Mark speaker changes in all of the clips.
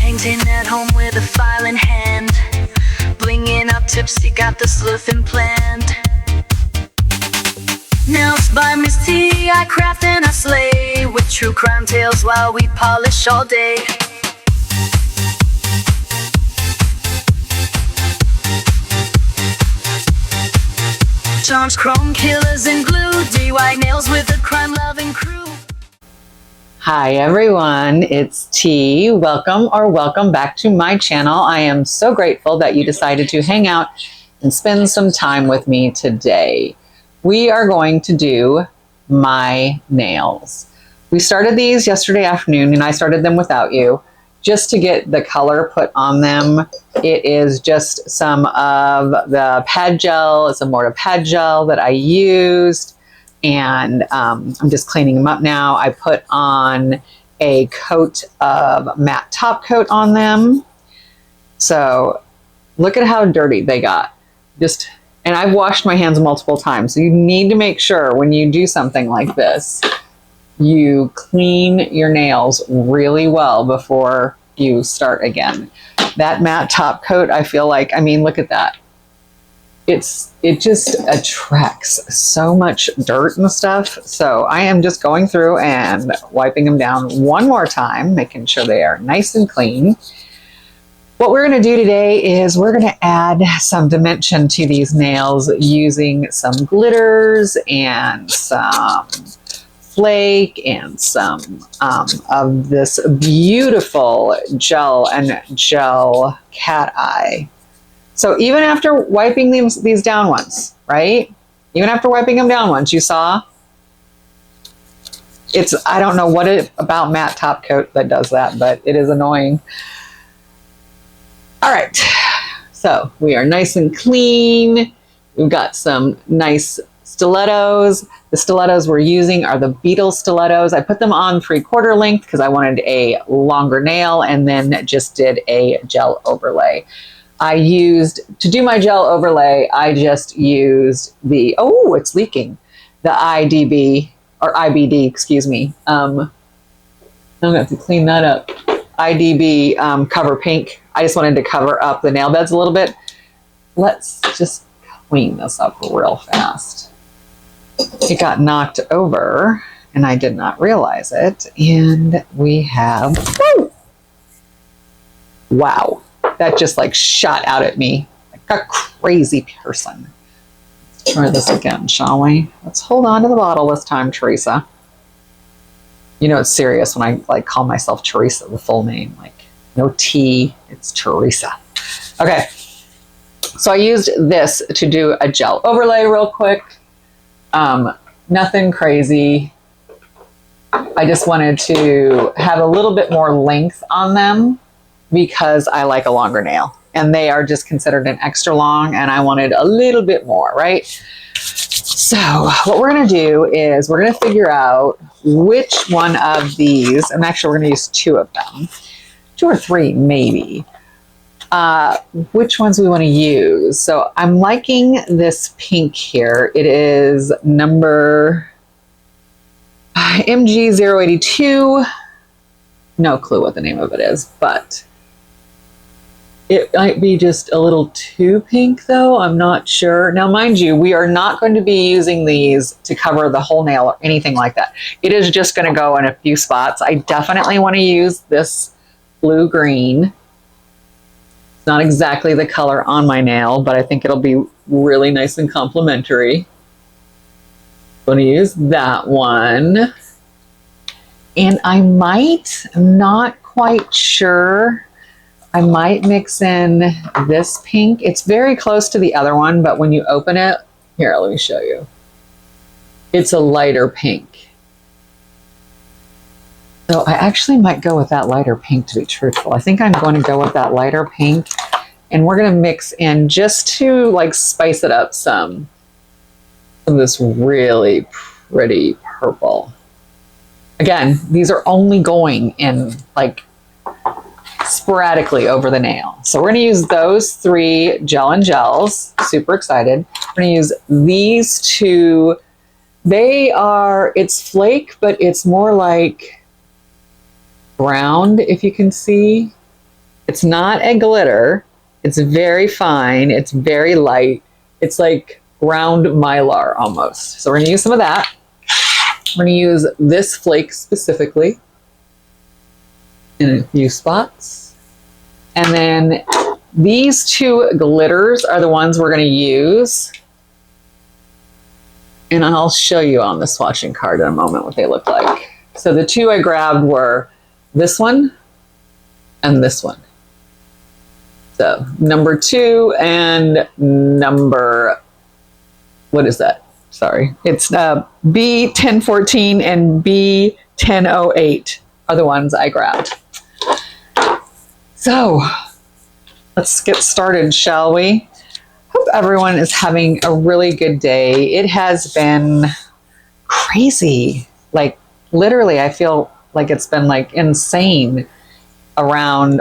Speaker 1: Painting at home with a file in hand, blinging up tipsy, got the sleuthing planned. Nails by Misty, I craft and I slay, with true crime tales while we polish all day. Charms, chrome killers, and glue, DIY nails with a crime-loving crew.
Speaker 2: Hi everyone, it's T. Welcome back to my channel. I am so grateful that you decided to hang out and spend some time with me today. We are going to do my nails. We started these yesterday afternoon and I started them without you just to get the color put on them. It is just some of the pad gel, it's a Mortar pad gel that I used, and I'm just cleaning them up now. I put on a coat of matte top coat on them. So look at how dirty they got. And I've washed my hands multiple times. So you need to make sure when you do something like this, you clean your nails really well before you start again. That matte top coat, I feel like, I mean, look at that. It just attracts so much dirt and stuff. So I am just going through and wiping them down one more time, making sure they are nice and clean. What we're going to do today is we're going to add some dimension to these nails using some glitters and some flake and some of this beautiful gel and gel cat eye. So even after wiping these down once, right? Even after wiping them down once, you saw? I don't know what it about matte top coat that does that, but it is annoying. All right, so we are nice and clean. We've got some nice stilettos. The stilettos we're using are the Beetle stilettos. I put them on 3/4 length because I wanted a longer nail, and then just did a gel overlay. To do my gel overlay, I just used the, oh, it's leaking, the IBD, excuse me. I'm gonna have to clean that up. IDB Cover Pink. I just wanted to cover up the nail beds a little bit. Let's just clean this up real fast. It got knocked over and I did not realize it. And we have, woo! Wow, that just like shot out at me like a crazy person. Let's try this again, shall we? Let's hold on to the bottle this time, Teresa. You know it's serious when I like call myself Teresa, the full name, like no T, it's Teresa. Okay, so I used this to do a gel overlay real quick. Nothing crazy. I just wanted to have a little bit more length on them because I like a longer nail and they are just considered an extra long and I wanted a little bit more, right? So what we're going to do is we're going to figure out which one of these, and actually we're going to use 2 of them, 2 or 3 maybe, which ones we want to use. So I'm liking this pink here. It is number MG082. No clue what the name of it is, but it might be just a little too pink though. I'm not sure. Now, mind you, we are not going to be using these to cover the whole nail or anything like that. It is just going to go in a few spots. I definitely want to use this blue-green. It's not exactly the color on my nail, but I think it'll be really nice and complimentary. I'm going to use that one. And I'm not quite sure, I might mix in this pink. It's very close to the other one, but when you open it, here, let me show you. It's a lighter pink. So I actually might go with that lighter pink, to be truthful. I think I'm going to go with that lighter pink, and we're going to mix in just to like spice it up some of this really pretty purple. Again, these are only going in like sporadically over the nail. So we're going to use those 3 gel and gels. Super excited. We're going to use these 2. It's flake, but it's more like brown, if you can see. It's not a glitter. It's very fine. It's very light. It's like ground mylar almost. So we're going to use some of that. We're going to use this flake specifically in a few spots. And then these two glitters are the ones we're going to use. And I'll show you on the swatching card in a moment what they look like. So the two I grabbed were this one and this one. So number 2 and number, what is that? Sorry. It's B1014 and B1008 are the ones I grabbed. So let's get started, shall we? Hope everyone is having a really good day. It has been crazy. Like literally, I feel like it's been like insane around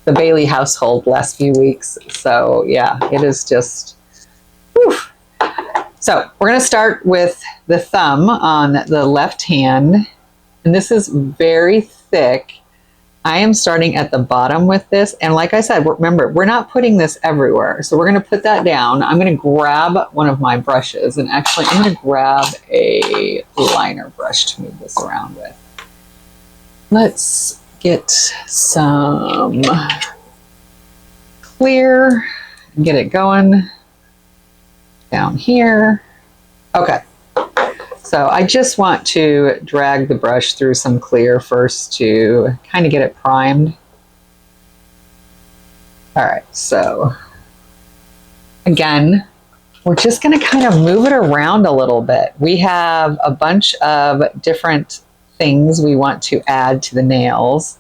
Speaker 2: the Bailey household last few weeks. So yeah, it is just, whew. So we're going to start with the thumb on the left hand. And this is very thick. I am starting at the bottom with this. And like I said, remember, we're not putting this everywhere. So we're going to put that down. I'm going to grab one of my brushes. And actually, I'm going to grab a liner brush to move this around with. Let's get some clear and get it going down here. Okay. So I just want to drag the brush through some clear first to kind of get it primed. All right, so again, we're just going to kind of move it around a little bit. We have a bunch of different things we want to add to the nails,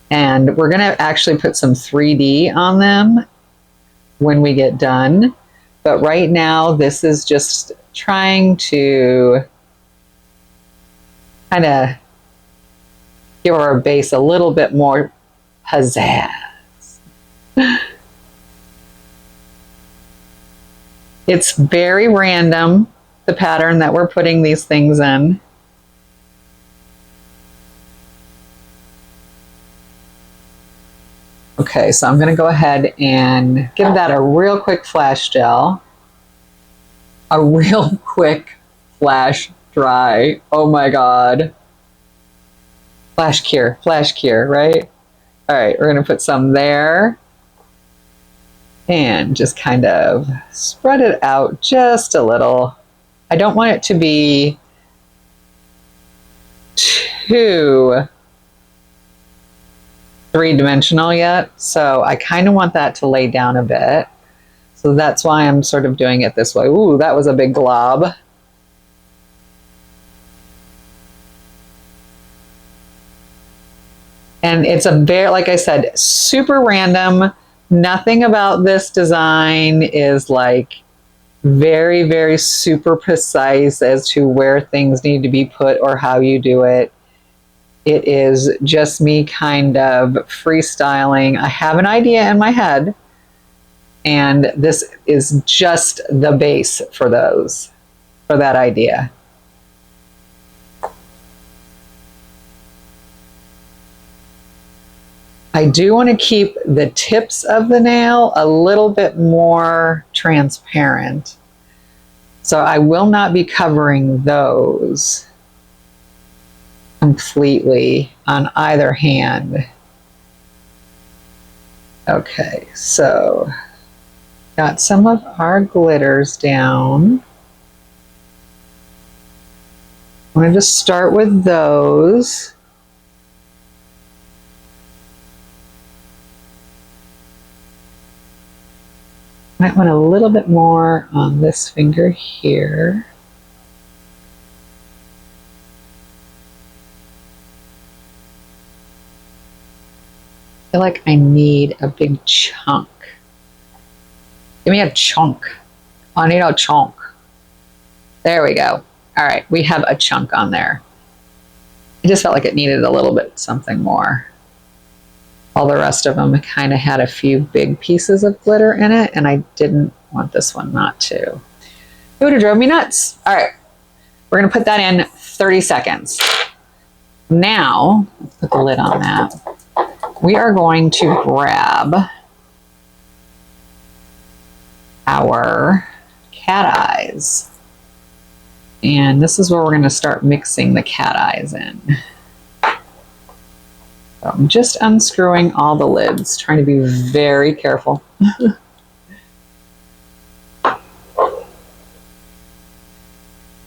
Speaker 2: and we're going to actually put some 3D on them when we get done. But right now, this is just trying to kind of give our base a little bit more pizzazz. It's very random, the pattern that we're putting these things in. Okay, so I'm going to go ahead and give that a real quick flash gel. A real quick flash dry. Oh my God. Flash cure, right? All right, we're going to put some there. And just kind of spread it out just a little. I don't want it to be too three-dimensional yet, so I kind of want that to lay down a bit. So that's why I'm sort of doing it this way. Ooh, that was a big glob. And it's a very, like I said, super random. Nothing about this design is like very, very super precise as to where things need to be put or how you do it. It is just me kind of freestyling. I have an idea in my head, and this is just the base for that idea. I do want to keep the tips of the nail a little bit more transparent. So I will not be covering those completely on either hand. Okay, so got some of our glitters down. I'm going to just start with those. Might want a little bit more on this finger here. I feel like I need a big chunk. Give me a chunk. I need a chunk. There we go. All right, we have a chunk on there. I just felt like it needed a little bit something more. All the rest of them kind of had a few big pieces of glitter in it, and I didn't want this one not to. It would have drove me nuts. All right, we're going to put that in 30 seconds. Now, let's put the lid on that. we are going to grab our cat eyes. And this is where we're going to start mixing the cat eyes in. So I'm just unscrewing all the lids, trying to be very careful.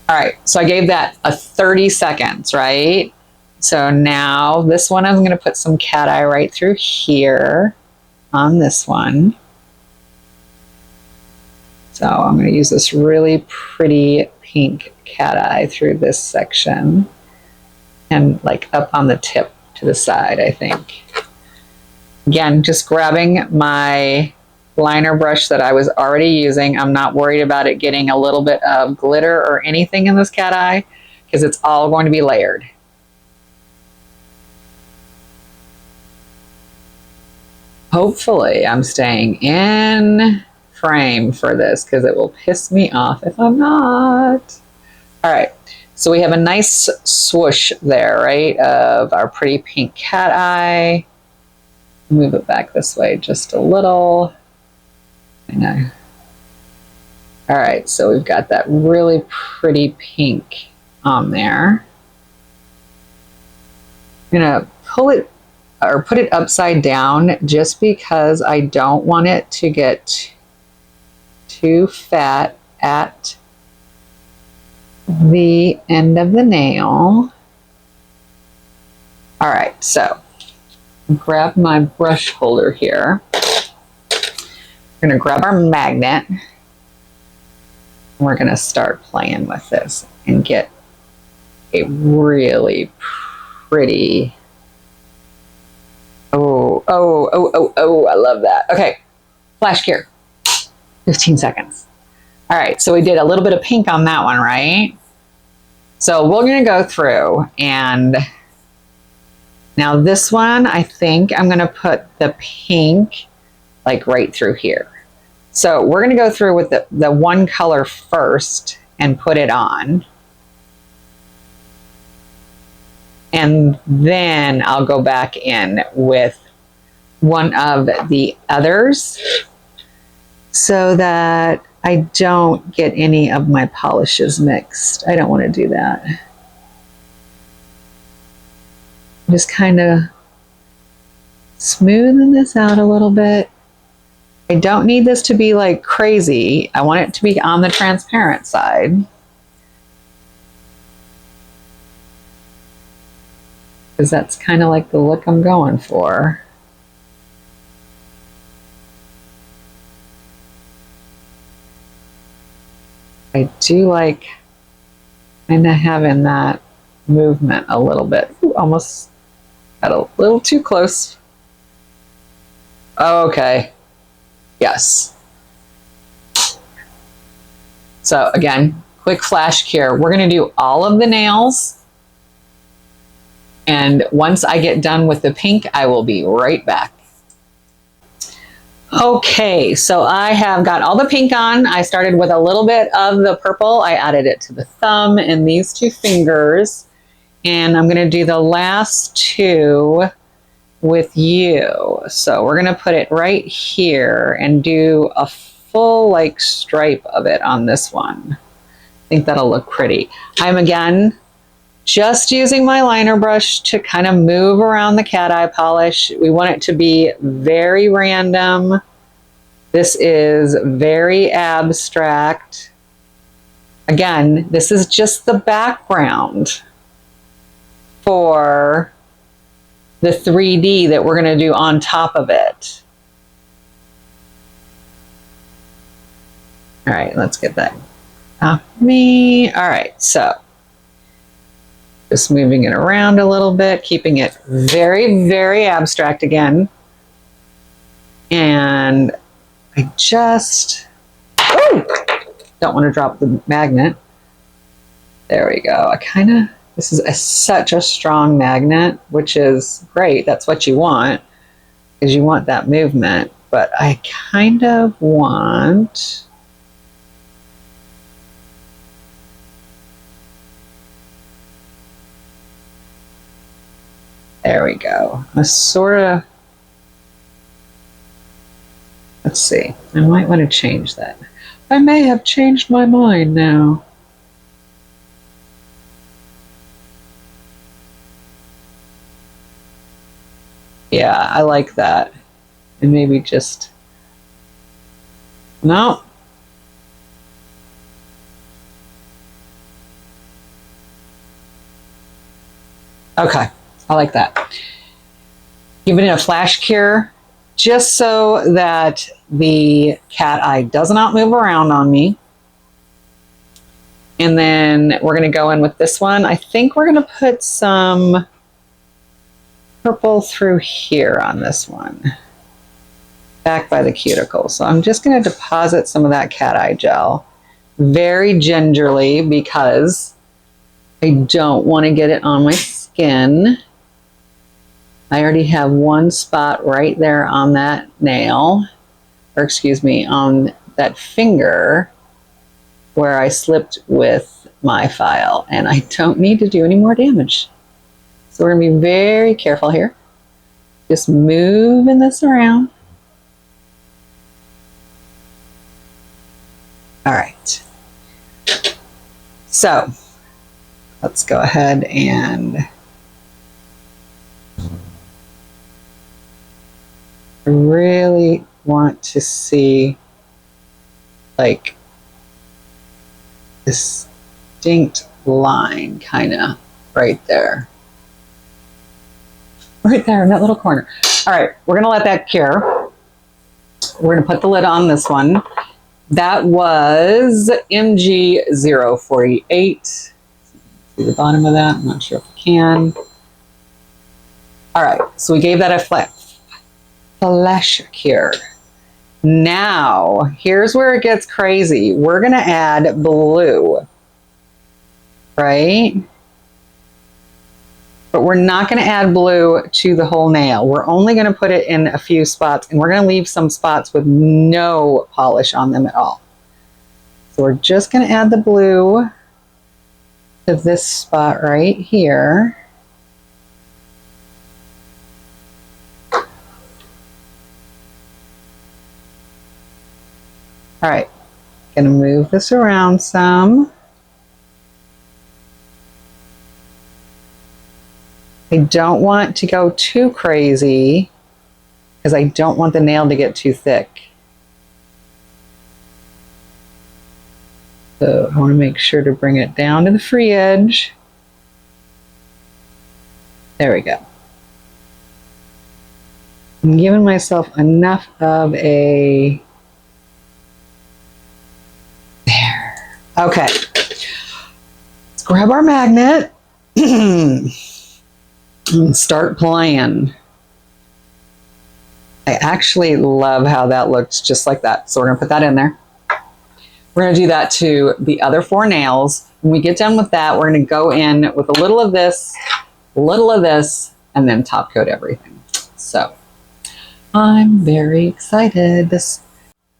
Speaker 2: All right, so I gave that a 30 seconds, right? So now this one, I'm going to put some cat eye right through here on this one. So I'm going to use this really pretty pink cat eye through this section and like up on the tip to the side, I think. Again, just grabbing my liner brush that I was already using. I'm not worried about it getting a little bit of glitter or anything in this cat eye because it's all going to be layered. Hopefully I'm staying in frame for this because it will piss me off if I'm not. All right, so we have a nice swoosh there, right, of our pretty pink cat eye. Move it back this way just a little. I know. All right, so we've got that really pretty pink on there. I'm gonna pull it or put it upside down just because I don't want it to get too fat at the end of the nail. All right, so grab my brush holder here. We're gonna grab our magnet. We're gonna start playing with this and get a really pretty. Oh, I love that. Okay, flash here. 15 seconds. All right, so we did a little bit of pink on that one, right? So we're gonna go through and now this one, I think I'm gonna put the pink like right through here. So we're gonna go through with the one color first and put it on. And then I'll go back in with one of the others so that I don't get any of my polishes mixed. I don't want to do that. Just kind of smoothing this out a little bit. I don't need this to be like crazy. I want it to be on the transparent side. Because that's kind of like the look I'm going for. I do like kind of having that movement a little bit. Ooh, almost got a little too close. Okay. Yes. So again, quick flash cure. We're going to do all of the nails. And once I get done with the pink, I will be right back. Okay, so I have got all the pink on. I started with a little bit of the purple. I added it to the thumb and these two fingers. And I'm going to do the last two with you. So we're going to put it right here and do a full like stripe of it on this one. I think that'll look pretty. I'm again just using my liner brush to kind of move around the cat eye polish. We want it to be very random. This is very abstract. Again, this is just the background for the 3D that we're going to do on top of it. All right, let's get that off me. All right, so just moving it around a little bit, keeping it very, very abstract again. And I just, don't want to drop the magnet. There we go. I kind of, this is such a strong magnet, which is great. That's what you want, because you want that movement. But I kind of want, there we go. I sort of Let's see. I might want to change that. I may have changed my mind now. Yeah, I like that. And maybe just... No. Okay, I like that. Giving it a flash cure just so that the cat eye does not move around on me. And then we're going to go in with this one. I think we're going to put some purple through here on this one, back by the cuticle. So I'm just going to deposit some of that cat eye gel very gingerly because I don't want to get it on my skin. I already have one spot right there on that nail, or excuse me, on that finger where I slipped with my file, and I don't need to do any more damage. So we're going to be very careful here. Just moving this around. All right. So let's go ahead and really want to see like this distinct line kind of right there. Right there in that little corner. All right, we're going to let that cure. We're going to put the lid on this one. That was MG048. See the bottom of that? I'm not sure if I can. All right, so we gave that a flash cure. Now, here's where it gets crazy. We're going to add blue, right? But we're not going to add blue to the whole nail. We're only going to put it in a few spots, and we're going to leave some spots with no polish on them at all. So we're just going to add the blue to this spot right here. All right, going to move this around some. I don't want to go too crazy because I don't want the nail to get too thick. So I want to make sure to bring it down to the free edge. There we go. I'm giving myself enough of a... There. Okay. Let's grab our magnet. And start playing. I actually love how that looks just like that. So we're going to put that in there. We're going to do that to the other 4 nails. When we get done with that, we're going to go in with a little of this, and then top coat everything. So I'm very excited.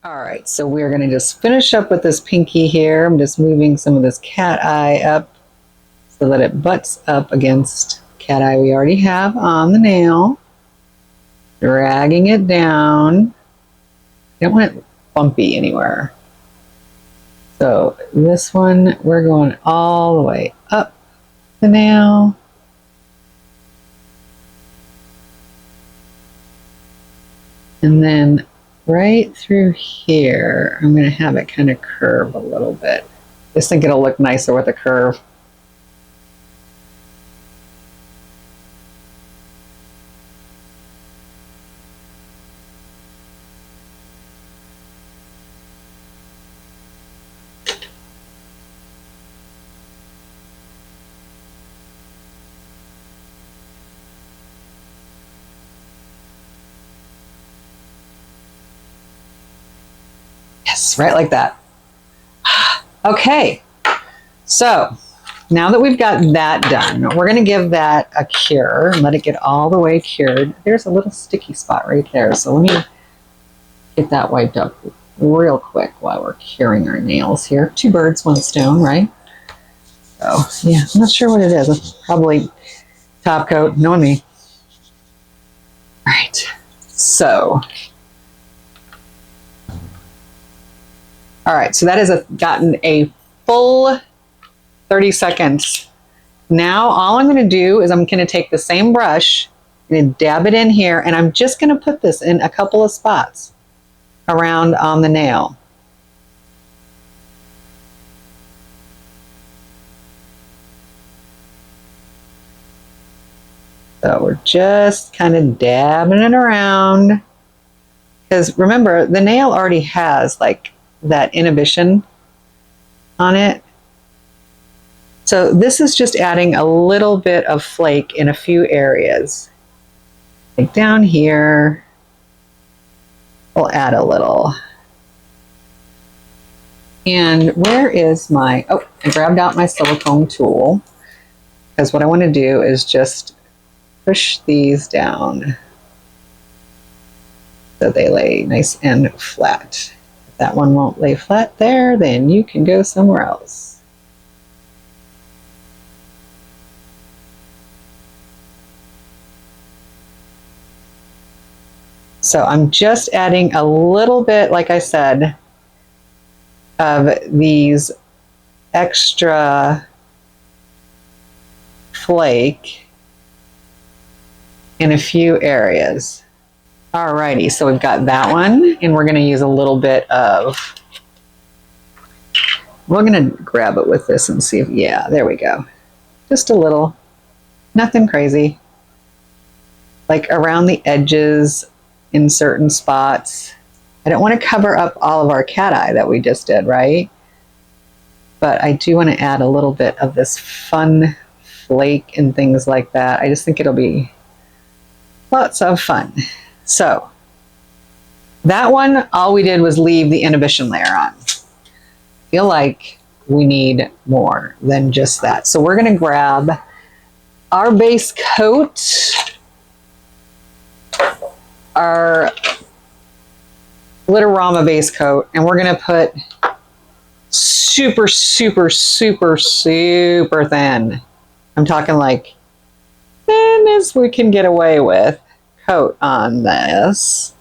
Speaker 2: All right, so we're going to just finish up with this pinky here. I'm just moving some of this cat eye up so that it butts up against cat eye we already have on the nail, dragging it down. I don't want it bumpy anywhere. So this one, we're going all the way up the nail. And then right through here, I'm going to have it kind of curve a little bit. Just think it'll look nicer with a curve. Yes, right like that. Okay, so now that we've got that done, we're going to give that a cure and let it get all the way cured. There's a little sticky spot right there, so let me get that wiped up real quick while we're curing our nails here. 2 birds, 1 stone, right? So, yeah, I'm not sure what it is. It's probably top coat, knowing me. All right, so All right, so that has gotten a full 30 seconds. Now all I'm going to do is I'm going to take the same brush and dab it in here, and I'm just going to put this in a couple of spots around on the nail. So we're just kind of dabbing it around, because remember, the nail already has like that inhibition on it. So this is just adding a little bit of flake in a few areas. Like down here, we'll add a little. And where is my, oh, I grabbed out my silicone tool, because what I want to do is just push these down so they lay nice and flat. If that one won't lay flat there, then you can go somewhere else. So I'm just adding a little bit, like I said, of these extra flake in a few areas. Alrighty, so we've got that one, and we're going to use a little bit of, we're going to grab it with this and see if, yeah, there we go. Just a little, nothing crazy. Like around the edges in certain spots. I don't want to cover up all of our cat eye that we just did, right? But I do want to add a little bit of this fun flake and things like that. I just think it'll be lots of fun. So that one, all we did was leave the inhibition layer on. I feel like we need more than just that. So we're going to grab our base coat, our Glitterama base coat, and we're going to put super, super, super, super thin. I'm talking like thin as we can get away with coat on this,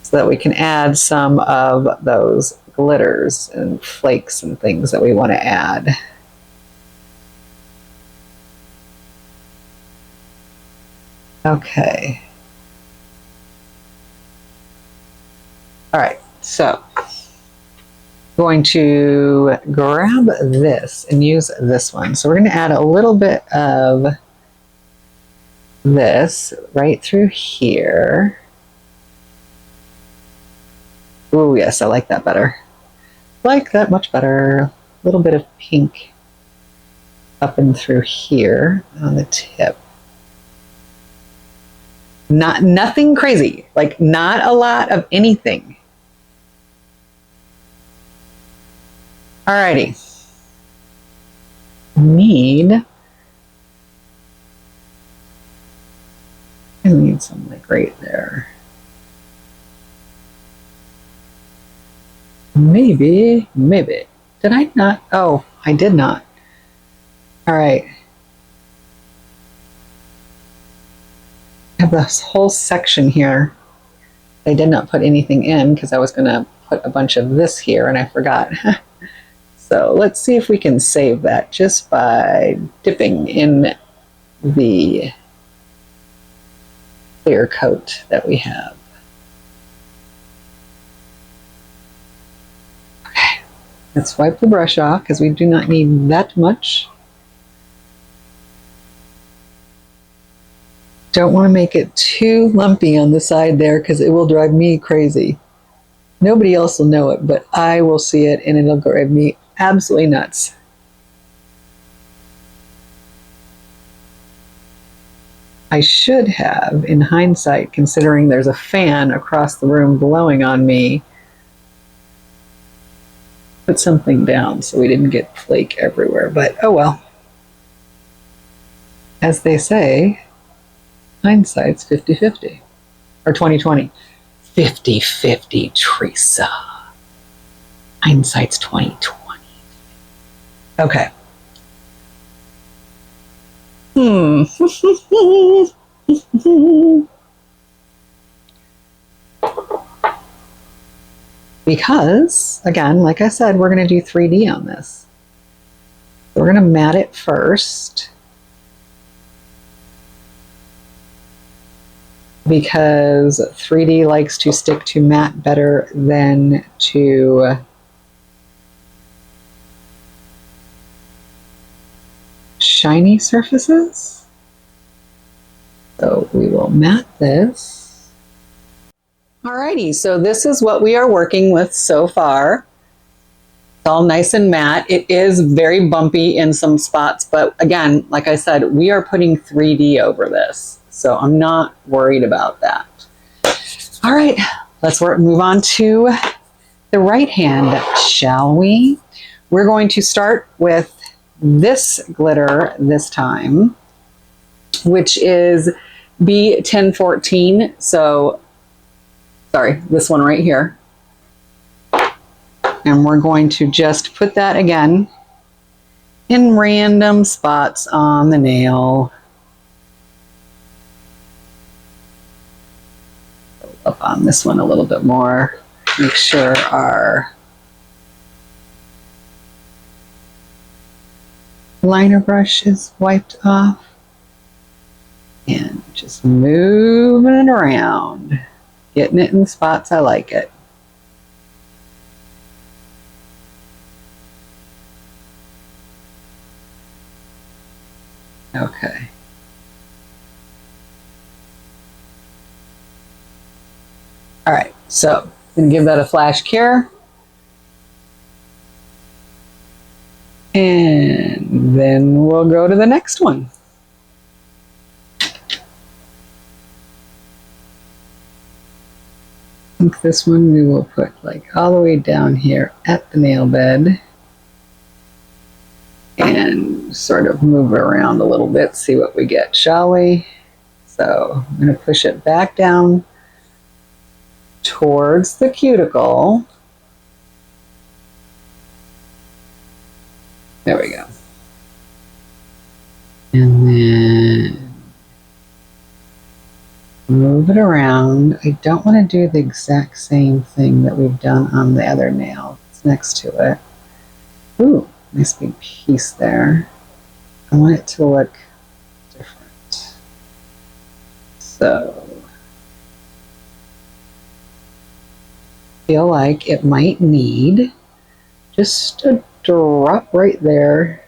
Speaker 2: so that we can add some of those glitters and flakes and things that we want to add. Okay. All right, so I'm going to grab this and use this one. So we're going to add a little bit of this right through here. Oh yes, I like that better. Like that much better. A little bit of pink up and through here on the tip. Nothing crazy, like not a lot of anything. Alrighty. I need some like right there. Maybe. Did I not? Oh, I did not. All right. I have this whole section here. I did not put anything in because I was going to put a bunch of this here and I forgot. So let's see if we can save that just by dipping in the clear coat that we have. Okay, let's wipe the brush off because we do not need that much. Don't want to make it too lumpy on the side there because it will drive me crazy. Nobody else will know it, but I will see it and it'll drive me absolutely nuts. I should have, in hindsight, considering there's a fan across the room blowing on me, put something down so we didn't get flake everywhere, but oh well. As they say, hindsight's 50-50, or 20-20. 50-50, Teresa. Hindsight's 20-20. Okay. because, again, like I said, we're going to do 3D on this. We're going to mat it first because 3D likes to stick to matte better than to shiny surfaces. So we will mat this. Alrighty, so this is what we are working with so far. It's all nice and matte. It is very bumpy in some spots, but again, like I said, we are putting 3D over this, so I'm not worried about that. All right, let's move on to the right hand, shall we? We're going to start with this glitter this time, which is B1014. So, sorry, this one right here. And we're going to just put that again in random spots on the nail. Up on this one a little bit more. Make sure our liner brush is wiped off. And just moving it around. Getting it in spots I like it. Okay. All right, so I'm going to give that a flash cure. And then we'll go to the next one. I think this one we will put like all the way down here at the nail bed. And sort of move it around a little bit, see what we get, shall we? So I'm going to push it back down towards the cuticle. There we go. And then move it around. I don't want to do the exact same thing that we've done on the other nail. It's next to it. Ooh. Nice big piece there. I want it to look different. So, feel like it might need just a drop right there.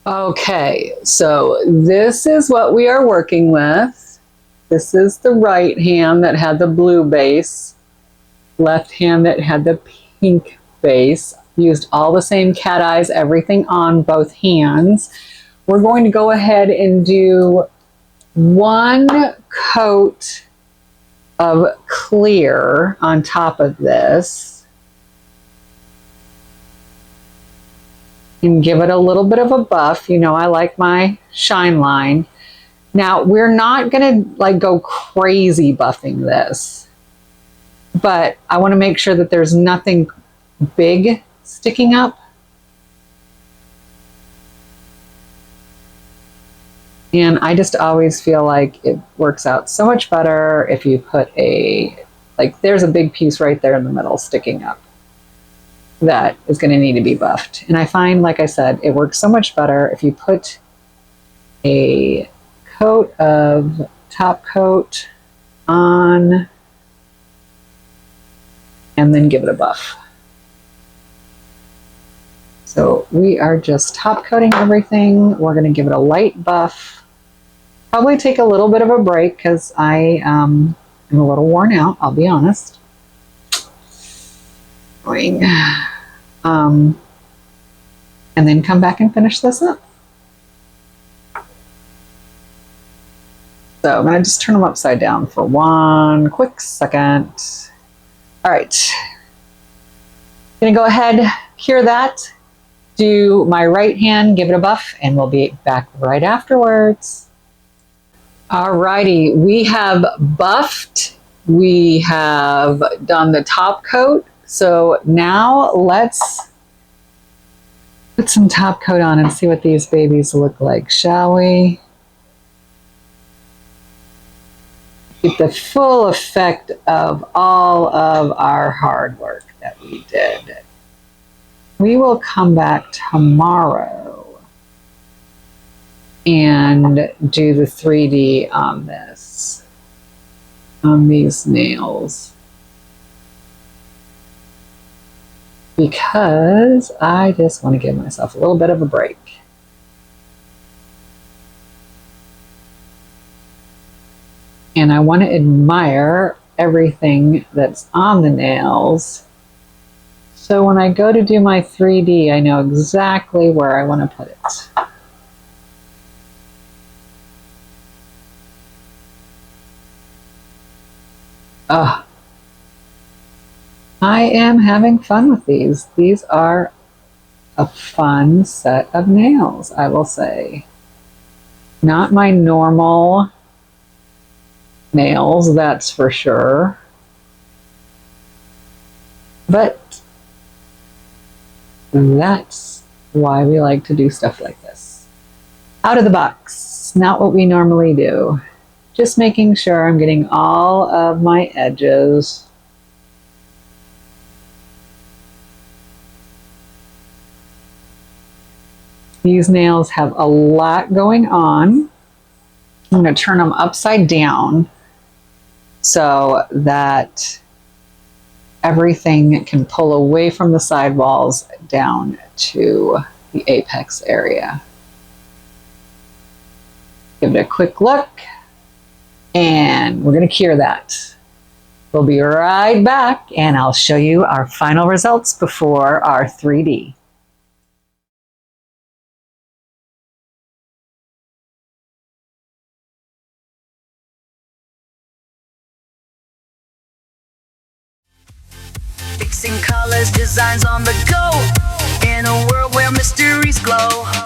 Speaker 2: Okay, so this is what we are working with. This is the right hand that had the blue base, left hand that had the pink base. Used all the same cat eyes, everything on both hands. We're going to go ahead and do one coat of clear on top of this. And give it a little bit of a buff. You know, I like my shine line. Now, we're not going to like go crazy buffing this, but I want to make sure that there's nothing big sticking up. And I just always feel like it works out so much better if you put like there's a big piece right there in the middle sticking up that is going to need to be buffed. And I find, like I said, it works so much better if you put a coat of top coat on and then give it a buff. So we are just top coating everything. We're going to give it a light buff. Probably take a little bit of a break because I am a little worn out, I'll be honest. And then come back and finish this up. So I'm going to just turn them upside down for one quick second. All right. Going to go ahead, cure that, do my right hand, give it a buff, and we'll be back right afterwards. All righty, we have buffed, we have done the top coat. So now let's put some top coat on and see what these babies look like, shall we? get the full effect of all of our hard work that we did. We will come back tomorrow and do the 3D on this, on these nails, because I just want to give myself a little bit of a break. And I want to admire everything that's on the nails. So when I go to do my 3D, I know exactly where I want to put it. Oh, I am having fun with these. These are a fun set of nails, I will say. Not my normal nails, that's for sure. But that's why we like to do stuff like this. Out of the box, not what we normally do. Just making sure I'm getting all of my edges. These nails have a lot going on. I'm going to turn them upside down so that everything can pull away from the sidewalls down to the apex area. Give it a quick look, and we're going to cure that. We'll be right back, and I'll show you our final results before our 3D.
Speaker 1: Fixing colors, designs on the go, in a world where mysteries glow.